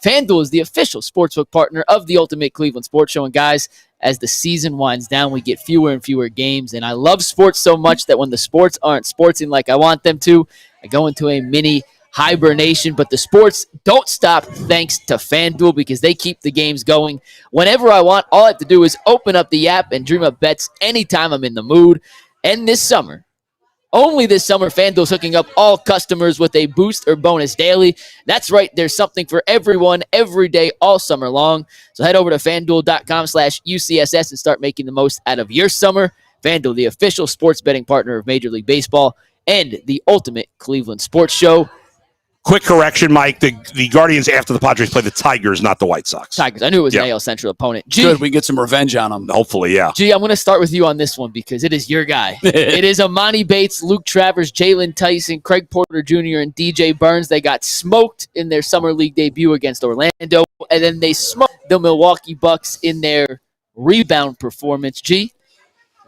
FanDuel is the official sportsbook partner of the Ultimate Cleveland Sports Show. And guys, as the season winds down, we get fewer and fewer games. And I love sports so much that when the sports aren't sportsing like I want them to, I go into a mini hibernation. But the sports don't stop thanks to FanDuel because they keep the games going whenever I want. All I have to do is open up the app and dream up bets anytime I'm in the mood. And this summer, only this summer, FanDuel's hooking up all customers with a boost or bonus daily. That's right. There's something for everyone every day all summer long. So head over to FanDuel.com/UCSS and start making the most out of your summer. FanDuel, the official sports betting partner of Major League Baseball and the Ultimate Cleveland Sports Show. Quick correction, Mike. The Guardians, after the Padres, play the Tigers, not the White Sox. Tigers. I knew it was an AL Central opponent. Good. We get some revenge on them. Hopefully, yeah. G, I'm going to start with you on this one because it is your guy. It is Emoni Bates, Luke Travers, Jaylon Tyson, Craig Porter Jr., and DJ Burns. They got smoked in their Summer League debut against Orlando, and then they smoked the Milwaukee Bucks in their rebound performance. G,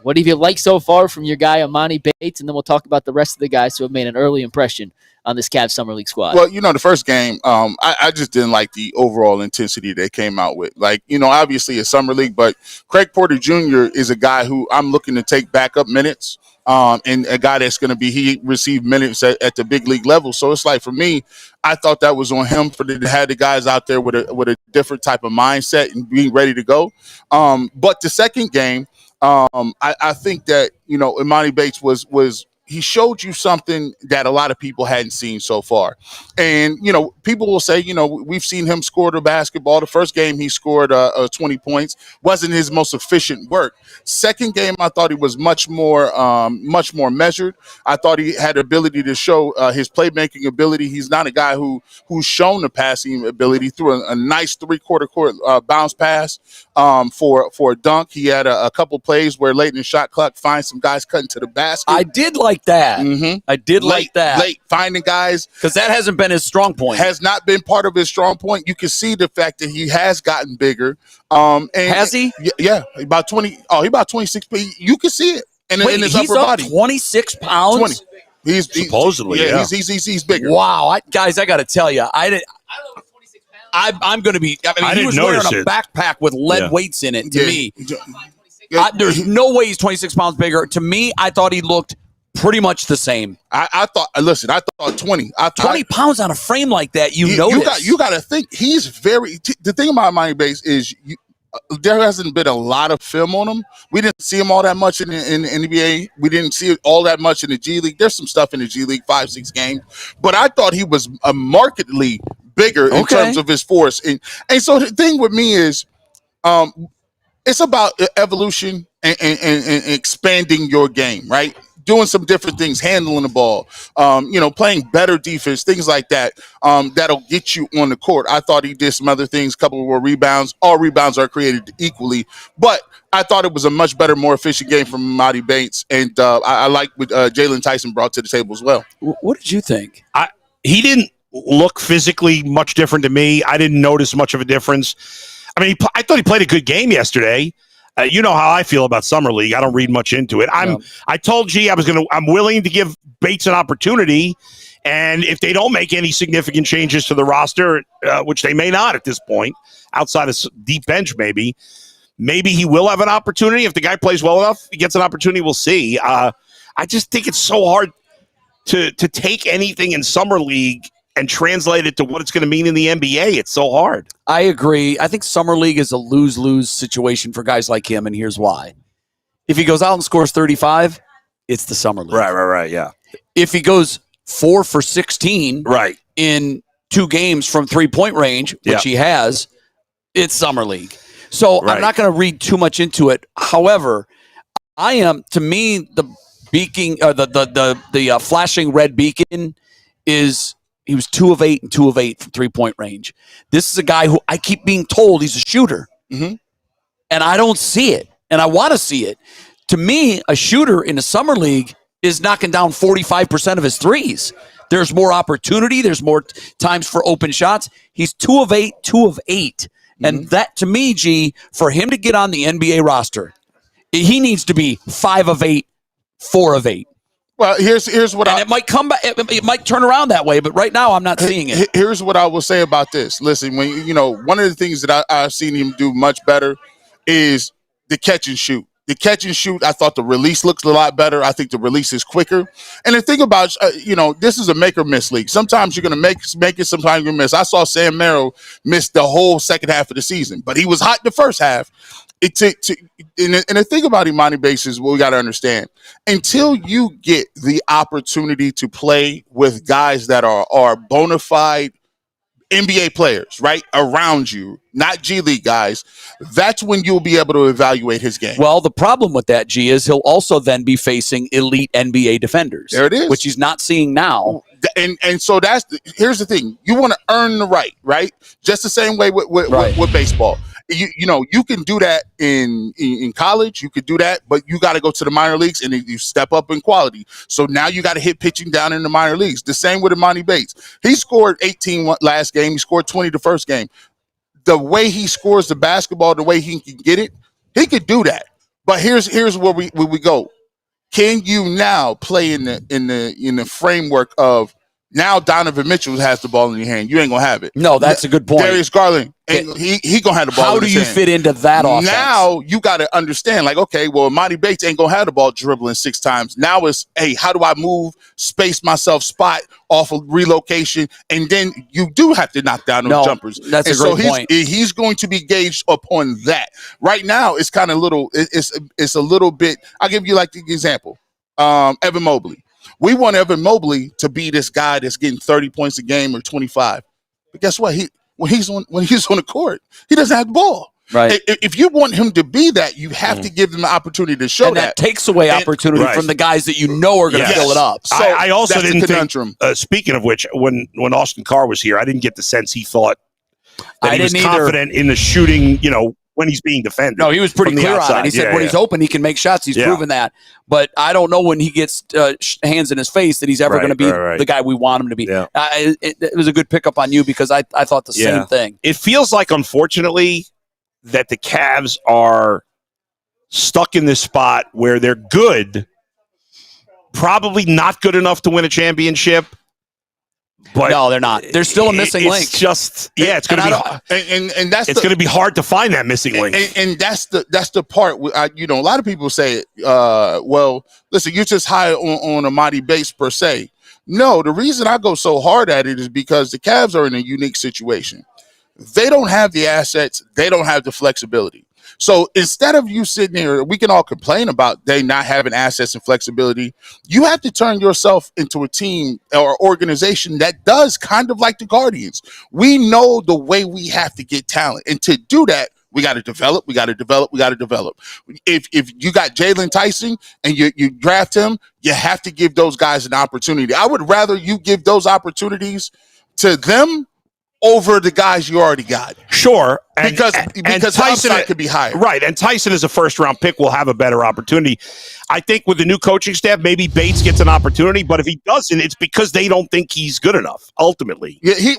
what have you liked so far from your guy, Emoni Bates? And then we'll talk about the rest of the guys who have made an early impression on this Cavs Summer League squad. Well, the first game, I just didn't like the overall intensity they came out with. Obviously a Summer League, but Craig Porter Jr. is a guy who I'm looking to take backup minutes, and a guy that's going to he received minutes at the big league level. So it's like, for me, I thought that was on him to have the guys out there with a different type of mindset and being ready to go. But the second game, I think that, Emoni Bates was he showed you something that a lot of people hadn't seen so far. And, people will say, we've seen him score the basketball. The first game he scored 20 points. Wasn't his most efficient work. Second game, I thought he was much more measured. I thought he had the ability to show his playmaking ability. He's not a guy who's shown the passing ability through a nice three-quarter court bounce pass for a dunk. He had a couple plays where late in the shot clock finds some guys cutting to the basket. I did like that. Mm-hmm. I did like that. Late finding guys. Because that hasn't been his strong point. Has not been part of his strong point. You can see the fact that he has gotten bigger. Has he? Yeah, about 20. Oh, he about 26. You can see it in his upper body. 26 pounds? 20. He's supposedly, yeah. He's bigger. Wow. Guys, I got to tell you, I'm going to be. He was wearing a backpack with lead weights in it. To me, there's no way he's 26 pounds bigger. To me, I thought he looked pretty much the same. I thought 20. 20 pounds on a frame like that. You got to think he's very. The thing about Emoni Bates is there hasn't been a lot of film on him. We didn't see him all that much in the NBA. We didn't see it all that much in the G League. There's some stuff in the G League, 5-6 games, but I thought he was markedly bigger in terms of his force. And so the thing with me is, it's about evolution and expanding your game, right? Doing some different things, handling the ball, playing better defense, things like that, that'll get you on the court. I thought he did some other things, a couple more rebounds. All rebounds are created equally, but I thought it was a much better, more efficient game from Emoni Bates, and I like what Jaylon Tyson brought to the table as well. What did you think? He didn't look physically much different to me. I didn't notice much of a difference. I thought he played a good game yesterday. You know how I feel about Summer League. I don't read much into it. I told G I'm willing to give Bates an opportunity, and if they don't make any significant changes to the roster, which they may not at this point, outside of deep bench maybe he will have an opportunity. If the guy plays well enough, he gets an opportunity. We'll see. I just think it's so hard to take anything in Summer League and translate it to what it's going to mean in the NBA. It's so hard. I agree. I think Summer League is a lose-lose situation for guys like him, and here's why. If he goes out and scores 35, it's the Summer League. Right, yeah. If he goes 4 for 16 in 2 games from three-point range, which he has, it's Summer League. So I'm not going to read too much into it. However, to me, the beacon, the flashing red beacon is he was 2 of 8 and 2 of 8 from three-point range. This is a guy who I keep being told he's a shooter. Mm-hmm. And I don't see it. And I want to see it. To me, a shooter in a Summer League is knocking down 45% of his threes. There's more opportunity. There's more times for open shots. He's 2 of 8, 2 of 8. Mm-hmm. And that, to me, G, for him to get on the NBA roster, he needs to be 5 of 8, 4 of 8. Well, here's what it might come back. It might turn around that way, but right now I'm not seeing it. Here's what I will say about this. Listen, when one of the things that I've seen him do much better is the catch and shoot. The catch and shoot, I thought the release looks a lot better. I think the release is quicker. And the thing about, this is a make or miss league. Sometimes you're going to make it, sometimes you're going to miss. I saw Sam Merrill miss the whole second half of the season, but he was hot in the first half. And the thing about Emoni Bates is what we got to understand. Until you get the opportunity to play with guys that are bona fide NBA players, right, around you, not G League guys, that's when you'll be able to evaluate his game. Well, the problem with that, G, is he'll also then be facing elite NBA defenders. There it is. Which he's not seeing now. And so here's the thing. You want to earn the right? Just the same way with baseball. You can do that in college. You could do that, but you got to go to the minor leagues and you step up in quality. So now you got to hit pitching down in the minor leagues. The same with Emoni Bates. He scored 18 last game. He scored 20 the first game. The way he scores the basketball, the way he can get it, he could do that. But here's where we go. Can you now play in the framework of now Donovan Mitchell has the ball in your hand? You ain't gonna have it. No, that's a good point. Darius Garland, he gonna have the ball. How in his do you hand. fit into that offense? Now you got to understand, like, okay, well, Emoni Bates ain't gonna have the ball dribbling 6 times. Now it's, hey, how do I move, space myself, spot off of relocation, and then you do have to knock down those jumpers. That's a great point. He's going to be gauged upon that. Right now, it's kind of little. It's a little bit. I'll give you like the example. Evan Mobley. We want Evan Mobley to be this guy that's getting 30 points a game or 25. But guess what? When he's on the court, he doesn't have the ball. Right. If you want him to be that, you have to give them the opportunity to show and that takes away opportunity from the guys that you know are going to fill it up. So I also didn't think, speaking of which, when Austin Carr was here, I didn't get the sense he thought that he was confident in the shooting, when he's being defended. No, he was pretty clear on it. He said when he's open, he can make shots. He's proven that. But I don't know when he gets hands in his face that he's ever going to be the guy we want him to be. Yeah. It was a good pickup on you because I thought the same thing. It feels like, unfortunately, that the Cavs are stuck in this spot where they're good, probably not good enough to win a championship. But no, they're not. They're still a missing link. It's just, it's going to be, and that's going to be hard to find that missing link. And that's the part. A lot of people say, well, listen, you're just high on Emoni Bates per se. No, the reason I go so hard at it is because the Cavs are in a unique situation. They don't have the assets. They don't have the flexibility. So instead of you sitting here, we can all complain about they not having assets and flexibility. You have to turn yourself into a team or organization that does kind of like the Guardians. We know the way we have to get talent. And to do that, we got to develop. If you got Jaylon Tyson and you draft him, you have to give those guys an opportunity. I would rather you give those opportunities to them over the guys you already got. Sure. Because Tyson could be higher. Right. And Tyson as a first-round pick will have a better opportunity. I think with the new coaching staff, maybe Bates gets an opportunity, but if he doesn't, it's because they don't think he's good enough, ultimately. Yeah, he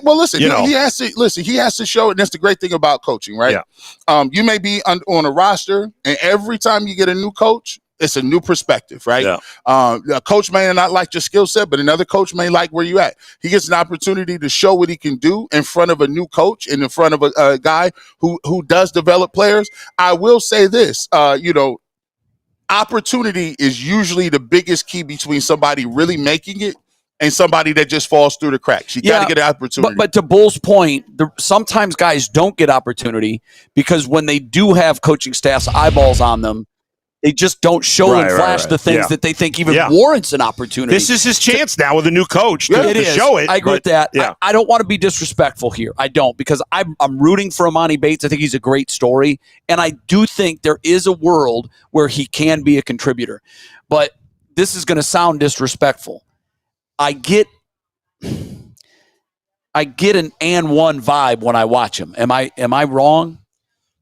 has to show it, and that's the great thing about coaching, right? Yeah. You may be on a roster, and every time you get a new coach, it's a new perspective, right? Yeah. A coach may not like your skill set, but another coach may like where you at. He gets an opportunity to show what he can do in front of a new coach and in front of a guy who does develop players. I will say this, opportunity is usually the biggest key between somebody really making it and somebody that just falls through the cracks. You got to get an opportunity. But to Bull's point, sometimes guys don't get opportunity because when they do have coaching staff's eyeballs on them, they just don't show and flash the things that they think even warrants an opportunity. This is his chance now with a new coach to show it. I agree with that. Yeah. I don't want to be disrespectful here. I don't, because I'm rooting for Emoni Bates. I think he's a great story. And I do think there is a world where he can be a contributor. But this is going to sound disrespectful. I get an and one vibe when I watch him. Am I wrong?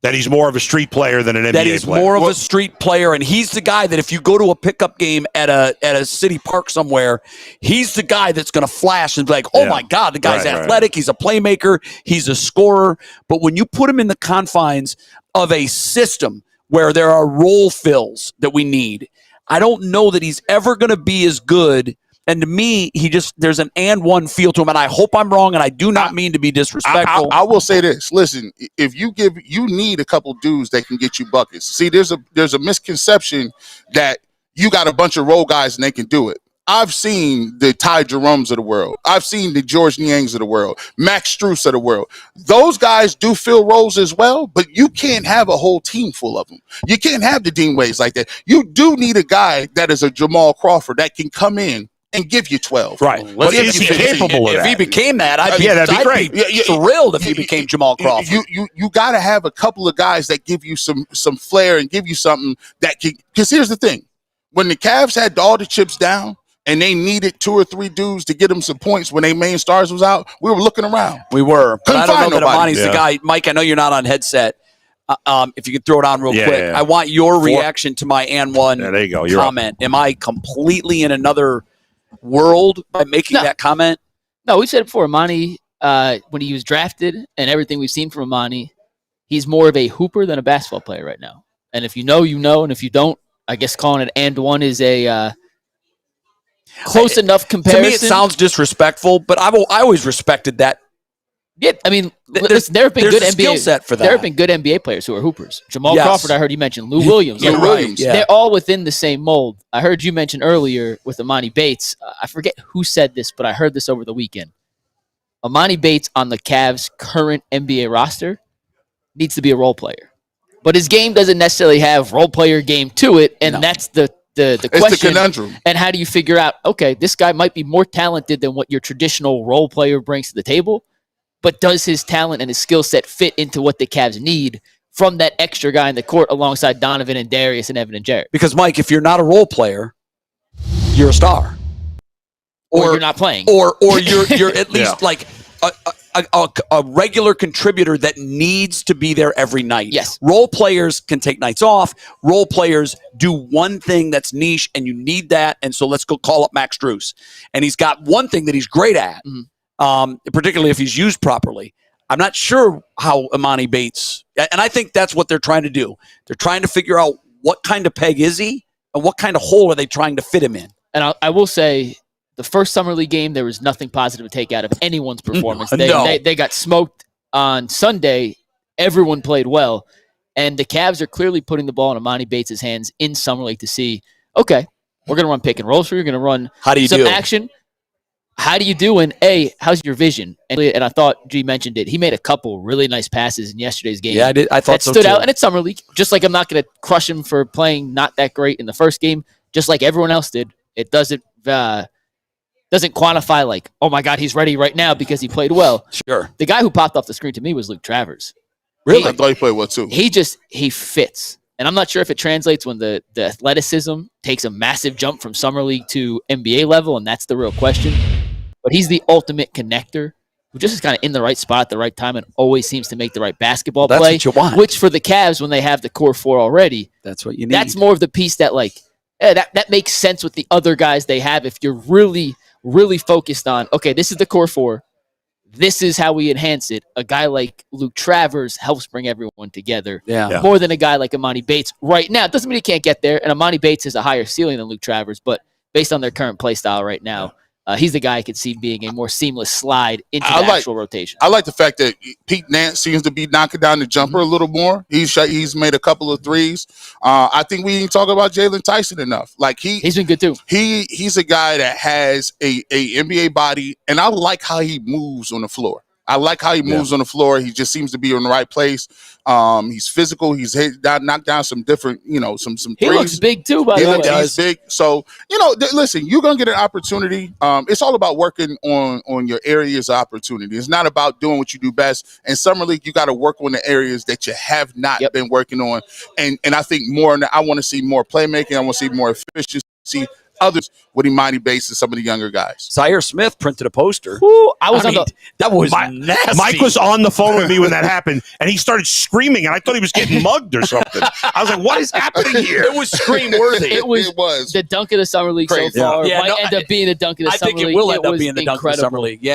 That he's more of a street player than an NBA player. That he's more of a street player, and he's the guy that if you go to a pickup game at a city park somewhere, he's the guy that's going to flash and be like, oh, my God, the guy's athletic, he's a playmaker, he's a scorer. But when you put him in the confines of a system where there are role fills that we need, I don't know that he's ever going to be as good. And to me, there's an and one feel to him. And I hope I'm wrong, and I do not mean to be disrespectful. I will say this. Listen, if you need a couple dudes that can get you buckets. See, there's a misconception that you got a bunch of role guys and they can do it. I've seen the Ty Jeromes of the world. I've seen the George Niangs of the world, Max Strus of the world. Those guys do fill roles as well, but you can't have a whole team full of them. You can't have the Dean Wades like that. You do need a guy that is a Jamal Crawford that can come in and give you 12. Right. But is he capable of that? If he became that, I'd be great. Thrilled if he became Jamal Crawford. You got to have a couple of guys that give you some flair and give you something that can. Because here's the thing. When the Cavs had all the chips down, and they needed 2 or 3 dudes to get them some points when their main stars was out, we were looking around. We were. But I don't know that Emoni's the guy. Mike, I know you're not on headset. If you could throw it on real quick. Yeah. I want your reaction to my and one there you go. comment. Am I completely in another world by making that comment? No, we've said it before. Emoni, when he was drafted and everything we've seen from Emoni, he's more of a hooper than a basketball player right now. And if you know, you know. And if you don't, I guess calling it and one is a close enough comparison. To me, it sounds disrespectful, but I always respected that. Yeah, I mean, there have been good NBA set for that. There have been good NBA players who are hoopers. Jamal Crawford, I heard you mention. Lou Williams. Yeah. They're all within the same mold. I heard you mention earlier with Emoni Bates. I forget who said this, but I heard this over the weekend. Emoni Bates on the Cavs' current NBA roster needs to be a role player. But his game doesn't necessarily have role player game to it, and that's the question. It's the conundrum. And how do you figure out, okay, this guy might be more talented than what your traditional role player brings to the table, but does his talent and his skill set fit into what the Cavs need from that extra guy in the court alongside Donovan and Darius and Evan and Jarrett? Because, Mike, if you're not a role player, you're a star. Or you're not playing. Or you're at least like a regular contributor that needs to be there every night. Yes. Role players can take nights off. Role players do one thing that's niche, and you need that. And so let's go call up Max Strus. And he's got one thing that he's great at, particularly if he's used properly. I'm not sure how Emoni Bates, and I think that's what they're trying to do. They're trying to figure out what kind of peg is he and what kind of hole are they trying to fit him in. And I will say, the first Summer League game, there was nothing positive to take out of anyone's performance. They got smoked on Sunday. Everyone played well. And the Cavs are clearly putting the ball in Emoni Bates' hands in Summer League to see, okay, we're going to run pick and rolls for you. We're going to run some action. How do you do? And how's your vision? And I thought G mentioned it. He made a couple really nice passes in yesterday's game. Yeah, I did. I thought that stood out. And it's Summer League. Just like I'm not going to crush him for playing not that great in the first game, just like everyone else did. It doesn't quantify like, oh my God, he's ready right now because he played well. Sure. The guy who popped off the screen to me was Luke Travers. Really? I thought he played well too. He fits. And I'm not sure if it translates when the athleticism takes a massive jump from Summer League to NBA level, and that's the real question. But he's the ultimate connector who just is kind of in the right spot at the right time and always seems to make the right basketball play. That's what you want. Which for the Cavs, when they have the core four already, that's what you need. That's more of the piece that that makes sense with the other guys they have if you're really focused on, okay, this is the core four. This is how we enhance it. A guy like Luke Travers helps bring everyone together more than a guy like Emoni Bates right now. It doesn't mean he can't get there, and Emoni Bates has a higher ceiling than Luke Travers, but based on their current play style right now, he's the guy I could see being a more seamless slide into the actual rotation. I like the fact that Pete Nance seems to be knocking down the jumper a little more. He's made a couple of threes. I think we didn't talk about Jaylon Tyson enough. Like he's been good too. He's a guy that has a NBA body, and I like how he moves on the floor. I like how he moves on the floor. He just seems to be in the right place. He's physical. He's knocked down some different, some threes. He looks big too, by the way. He's big. So, listen, you're going to get an opportunity. It's all about working on your areas of opportunity. It's not about doing what you do best. In Summer League, you got to work on the areas that you have not been working on. And I think I want to see more playmaking. I want to see more efficiency. Others with Emoni Bates and some of the younger guys. Zaire Smith printed a poster. Ooh, that was nasty. Mike was on the phone with me when that happened, and he started screaming, and I thought he was getting mugged or something. I was like, what is happening here? It was scream-worthy. It was the dunk of the Summer League so far. Might end up being the dunk of the Summer League. I think it will end up being the dunk of the Summer League. Yeah.